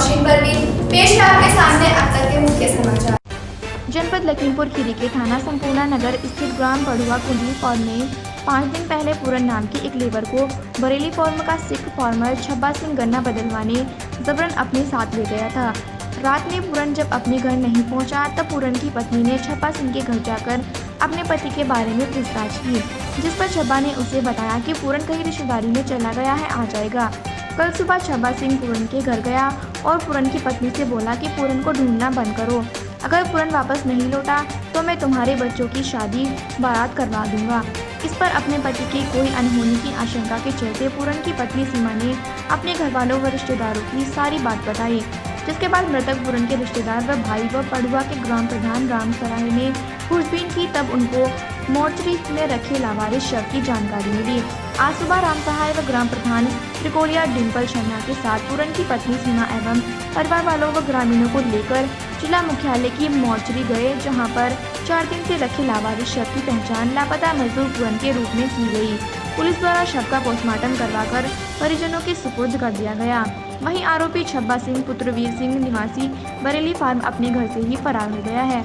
नौशीन परवीन पेश है आपके सामने अब तक के मुख्य समाचार। जनपद लखीमपुर खीरी के थाना संपूर्णा नगर स्थित ग्राम पड़ुआ कुंडली फॉर्म में 5 दिन पहले पूरन नाम के एक लेबर को बरेली फॉर्म का सिख फार्मर छब्बा सिंह गन्ना बदलवाने जबरन अपने साथ ले गया था। रात में पूरन जब अपने घर नहीं पहुंचा तब पूरन की पत्नी ने छब्बा सिंह के घर जाकर अपने पति के बारे में पूछताछ की, जिस पर छब्बा ने उसे बताया कि पूरन कहीं रिश्तेदारी में चला गया है, आ जाएगा। कल सुबह छब्बा सिंह पूरन के घर गया और पूरन की पत्नी से बोला कि पूरन को ढूंढना बंद करो, अगर पूरन वापस नहीं लौटा तो मैं तुम्हारे बच्चों की शादी बारात करवा दूंगा। इस पर अपने पति की कोई अनहोनी की आशंका के चलते पूरन की पत्नी सीमा ने अपने घर वालों व रिश्तेदारों की सारी बात बताई, जिसके बाद मृतक पूरन के रिश्तेदार व भाई व पड़ुआ के ग्राम प्रधान राम सराय ने पूछबीन की, तब उनको मोर्चरी में रखे लावारिस शव की जानकारी मिली। आज सुबह राम सहाय व ग्राम प्रधान त्रिकोलिया डिम्पल शर्मा के साथ पूरन की पत्नी सीमा एवं परिवार वालों व ग्रामीणों को लेकर जिला मुख्यालय की मोर्चरी गए, जहां पर 4 दिन से रखे लावारिस शव की पहचान लापता मजदूर पूरन के रूप में की गई। पुलिस द्वारा शव का पोस्टमार्टम करवाकर परिजनों के सुपुर्द कर दिया गया। वहीं आरोपी छब्बा सिंह पुत्र वीर सिंह निवासी बरेली फार्म अपने घर से ही फरार हो गया है।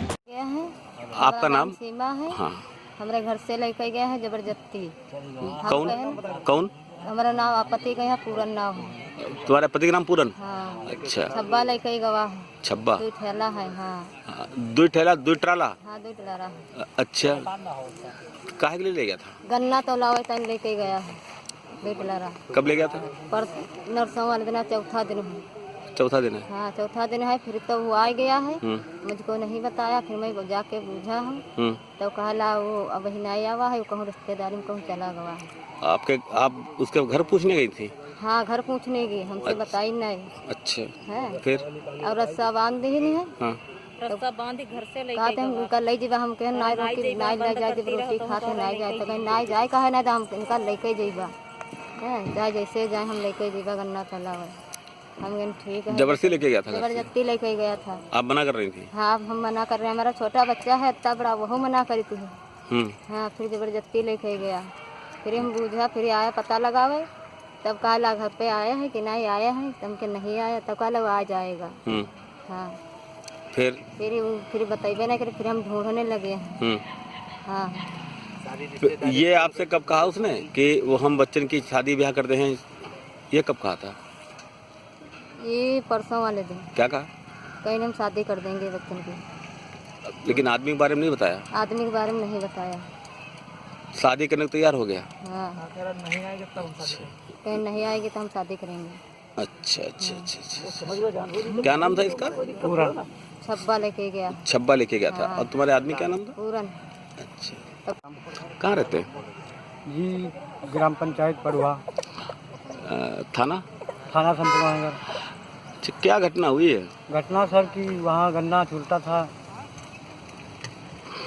आपका नाम? सीमा है। हाँ। हमारे घर से लेकर गया है जबरदस्ती। कौन? हमारा नाम आपत्ति का है, पूरन नाम है। तुम्हारे पति का नाम पूरन? हाँ। अच्छा। छब्बा लेकर गवाह है। छब्बा? 2 ठेला है। हाँ। 2 ठेला 2 ट्राला? हाँ, 2 ट्राला है। अच्छा, काहे के लिए ले गया था? गन्ना तो लावे तन लेकर गया है 2 ट्राला। कब ले गया था? पर नरसों वाले दिन चौथा दिन है। चौथा दिन है? हाँ, चौथा दिन है। फिर तो वो आ गया है, मुझको नहीं बताया। फिर मैं जाके पूछा हूँ तो कहला वो अब ही नहीं आवा है, वो कहूँ रिश्तेदारी में कहूँ चला गया है। आप उसके घर पूछने गई थी? हाँ, घर पूछने गई, हमसे बताई नहीं। अच्छा है फिर? और रस्सा बांध दी नहीं है। हाँ। रस्सा बांध घर से ले कहते हम कल ले जीवा, हम कहे ना रोटी ना जाए रोटी खाते ना जाए, तो कहे ना जाए कहे ना, तो हम इनका लेके जीवा है, जाए जैसे जाए हम लेके जीवा गन्ना चला हुआ। हम कहें ठीक है। जबरदस्ती लेके गया था? जबरदस्ती लेके गया था। आप मना कर रही थी? हाँ, हम मना कर रहे हैं। हमारा छोटा बच्चा है इतना बड़ा, वो मना करी थी। हाँ, फिर जबरदस्ती लेके गया। फिर हम बूझा, फिर आया पता लगावे, तब कहा घर पे आया है कि नहीं आया है, तब के नहीं आया, तब कहा वो आ जाएगा। हाँ। फिर बताइए ना, फिर हम ढूंढने लगे हैं। हाँ। ये आपसे कब कहा उसने कि वो हम बच्चन की शादी ब्याह करते हैं? ये कब कहा था? ये परसों वाले दिन। क्या कहा? कहीं हम शादी कर देंगे बच्चन की। लेकिन आदमी के बारे में नहीं बताया? आदमी के बारे में नहीं बताया। शादी करने को तैयार हो गया? हाँ। कहीं नहीं आएगी तो हम शादी करेंगे। अच्छा अच्छा अच्छा अच्छा। क्या नाम था इसका? पूरन। छब्बा लेके गया। छब्बा लेके गया था। और तुम्हारे आदमी क्या नाम था? पूरन। अच्छा। कहाँ रहते हैं? जी, ग्राम पंचायत पड़ुआ। थाना संपूर्णा नगर। अच्छा, क्या घटना हुई है? घटना सर कि वहाँ गन्ना छूलता था,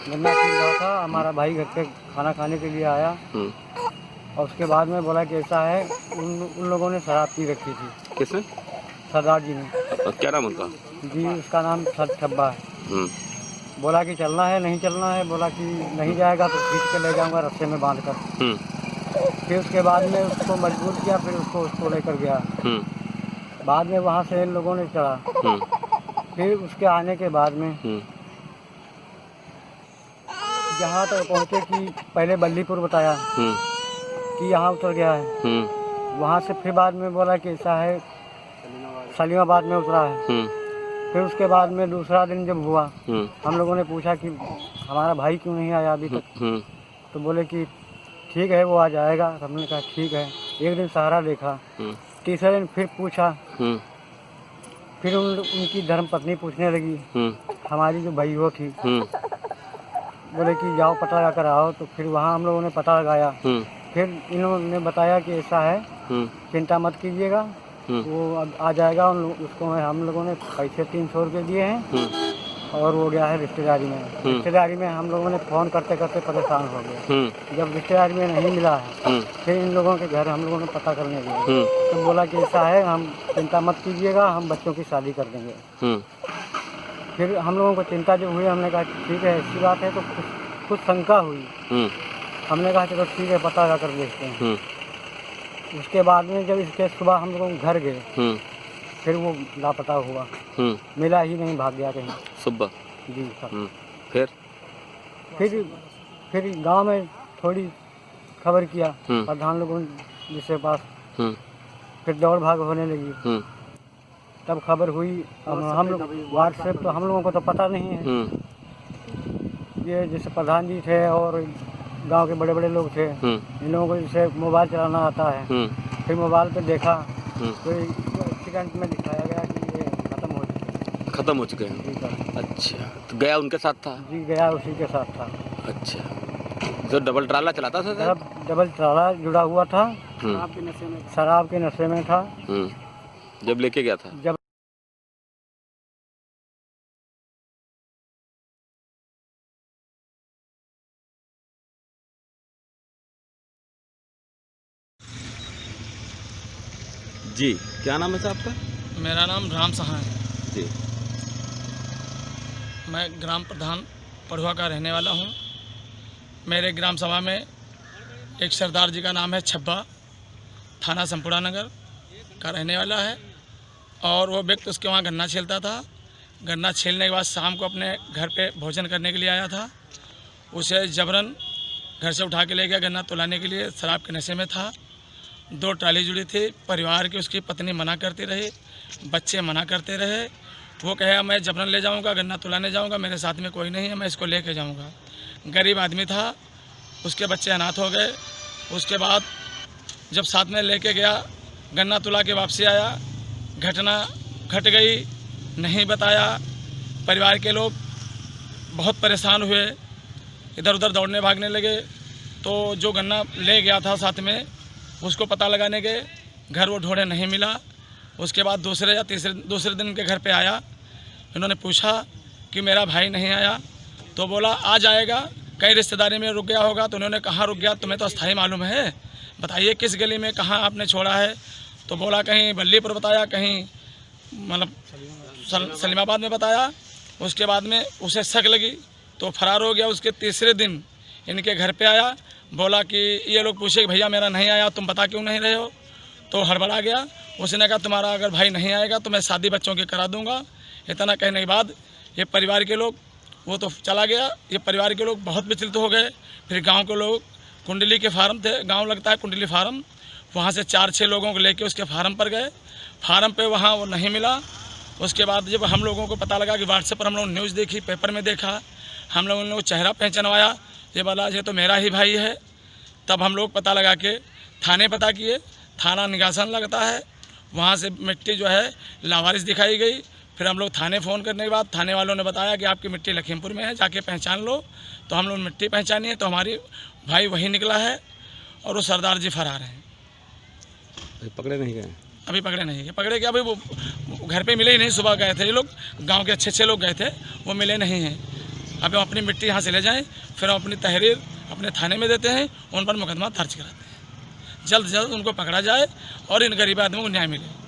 गन्ना छूल रहा था। हमारा भाई घर पे खाना खाने के लिए आया और उसके बाद में बोला कि ऐसा है, उन लोगों ने शराब पी रखी थी। किसने? सरदार जी ने। क्या नाम उनका? जी, उसका नाम छब्बा है। बोला कि चलना है, नहीं चलना है। बोला कि नहीं जाएगा तो खींच के ले जाऊंगा रस्ते में बांध कर। फिर उसके बाद में उसको मजबूर किया, फिर उसको लेकर गया। बाद में वहाँ से इन लोगों ने चढ़ा। फिर उसके आने के बाद में जहाँ तक पहुँचे कि पहले बल्लीपुर बताया कि यहाँ उतर गया है। वहाँ से फिर बाद में बोला कि ऐसा है, सलीमाबाद में उतरा है। फिर उसके बाद में दूसरा दिन जब हुआ, हम लोगों ने पूछा कि हमारा भाई क्यों नहीं आया अभी तक, तो बोले कि ठीक है वो आ जाएगा। हमने कहा ठीक है। एक दिन सहारा देखा, तीसरे दिन फिर पूछा, फिर उनकी धर्मपत्नी पूछने लगी, हमारी जो भाई वो थी, बोले कि जाओ पता लगा कर आओ। तो फिर वहाँ हम लोगों ने पता लगाया। फिर इन्होंने बताया कि ऐसा है, चिंता मत कीजिएगा, वो आ जाएगा। उसको हम लोगों ने पैसे 300 रुपये दिए हैं और वो गया है रिश्तेदारी में। रिश्तेदारी में हम लोगों ने फ़ोन करते करते परेशान हो गए। जब रिश्तेदारी में नहीं मिला है, फिर इन लोगों के घर हम लोगों ने पता करने गए तो बोला कि ऐसा है, हम चिंता मत कीजिएगा, हम बच्चों की शादी कर देंगे। फिर हम लोगों को चिंता जो हुई, हमने कहा ठीक है ऐसी बात है, तो कुछ शंका हुई। हमने कहा चलो ठीक है पता लगा कर देखते हैं। उसके बाद में जब इसके सुबह हम लोग घर गए फिर वो लापता हुआ, मिला ही नहीं, भाग गया कहीं सुबह। जी सर। फिर गांव में थोड़ी खबर किया प्रधान लोगों जिसके पास, फिर दौड़ भाग होने लगी। तब खबर हुई, हम लोग व्हाट्सएप तो हम लोगों को तो पता नहीं है। ये जैसे प्रधान जी थे और गांव के बड़े बड़े लोग थे, इन लोगों को जैसे मोबाइल चलाना आता है। फिर मोबाइल पे देखा तो एक्सीडेंट में दिखाया गया कि ये खत्म हो चुके हैं। जी सर। अच्छा, तो गया उनके साथ था? जी गया उसी के साथ था। अच्छा, जो डबल ट्राला चलाता था? डबल ट्राला जुड़ा हुआ था, शराब के नशे में था। जब लेके गया था? जब जी, क्या नाम है साहब आपका? मेरा नाम राम सहा है जी। मैं ग्राम प्रधान पढ़ुआ का रहने वाला हूँ। मेरे ग्राम सभा में एक सरदार जी का नाम है छब्बा, थाना संपूर्णा नगर का रहने वाला है, और वो व्यक्ति उसके वहाँ गन्ना छीलता था। गन्ना छीलने के बाद शाम को अपने घर पे भोजन करने के लिए आया था। उसे जबरन घर से उठा के ले गया गन्ना तुलाने के लिए। शराब के नशे में था। 2 ट्राली जुड़ी थी। परिवार की उसकी पत्नी मना करती रही, बच्चे मना करते रहे। वो कहे मैं जबरन ले जाऊंगा, गन्ना तुलाने जाऊंगा, मेरे साथ में कोई नहीं है, मैं इसको लेके जाऊंगा। गरीब आदमी था, उसके बच्चे अनाथ हो गए। उसके बाद जब साथ में लेके गया, गन्ना तुला के वापसी आया, घटना घट गई, नहीं बताया। परिवार के लोग बहुत परेशान हुए, इधर उधर दौड़ने भागने लगे। तो जो गन्ना ले गया था साथ में, उसको पता लगाने के घर वो ढूंढे, नहीं मिला। उसके बाद दूसरे दिन के घर पे आया। इन्होंने पूछा कि मेरा भाई नहीं आया, तो बोला आ जाएगा, कई रिश्तेदारी में रुक गया होगा। तो उन्होंने कहाँ रुक गया, तुम्हें तो अस्थाई मालूम है, बताइए किस गली में कहाँ आपने छोड़ा है। तो बोला कहीं बल्लीपुर बताया, कहीं मतलब सलीमाबाद में बताया। उसके बाद में उसे शक लगी तो फरार हो गया। उसके तीसरे दिन इनके घर पे आया, बोला कि ये लोग पूछे कि भैया मेरा नहीं आया, तुम बता क्यों नहीं रहे हो। तो हड़बड़ा गया। उसने कहा तुम्हारा अगर भाई नहीं आएगा तो मैं शादी बच्चों की करा दूंगा। इतना कहने के बाद ये परिवार के लोग, वो तो चला गया। ये परिवार के लोग बहुत विचलित हो गए। फिर गांव के लोग, कुंडली के फार्म थे, गांव लगता है कुंडली फार्म, वहाँ से 4-6 लोगों को लेके उसके फार्म पर गए। फार्म पे वहाँ वो नहीं मिला। उसके बाद जब हम लोगों को पता लगा कि व्हाट्सएप पर हम लोग न्यूज़ देखी, पेपर में देखा, हम लोगों ने चेहरा पहचानवाया, ये बोला ये तो मेरा ही भाई है। तब हम लोग पता लगा के थाने पता किए। थाना निगासन लगता है, वहाँ से मिट्टी जो है लावारिस दिखाई गई। फिर हम लोग थाने फ़ोन करने के बाद थाने वालों ने बताया कि आपकी मिट्टी लखीमपुर में है, जाके पहचान लो। तो हम लोग मिट्टी पहचानी है, तो हमारी भाई वही निकला है, और वो सरदार जी फरार हैं। पकड़े नहीं गए? अभी पकड़े नहीं गए। पकड़े क्या, अभी वो घर पे मिले ही नहीं। सुबह गए थे ये लोग, गांव के अच्छे लोग गए थे, वो मिले नहीं हैं। अब हम अपनी मिट्टी यहाँ से ले जाएं, फिर हम अपनी तहरीर अपने थाने में देते हैं, उन पर मुकदमा दर्ज कराते हैं। जल्द से जल्द उनको पकड़ा जाए और इन गरीब आदमियों को न्याय मिले।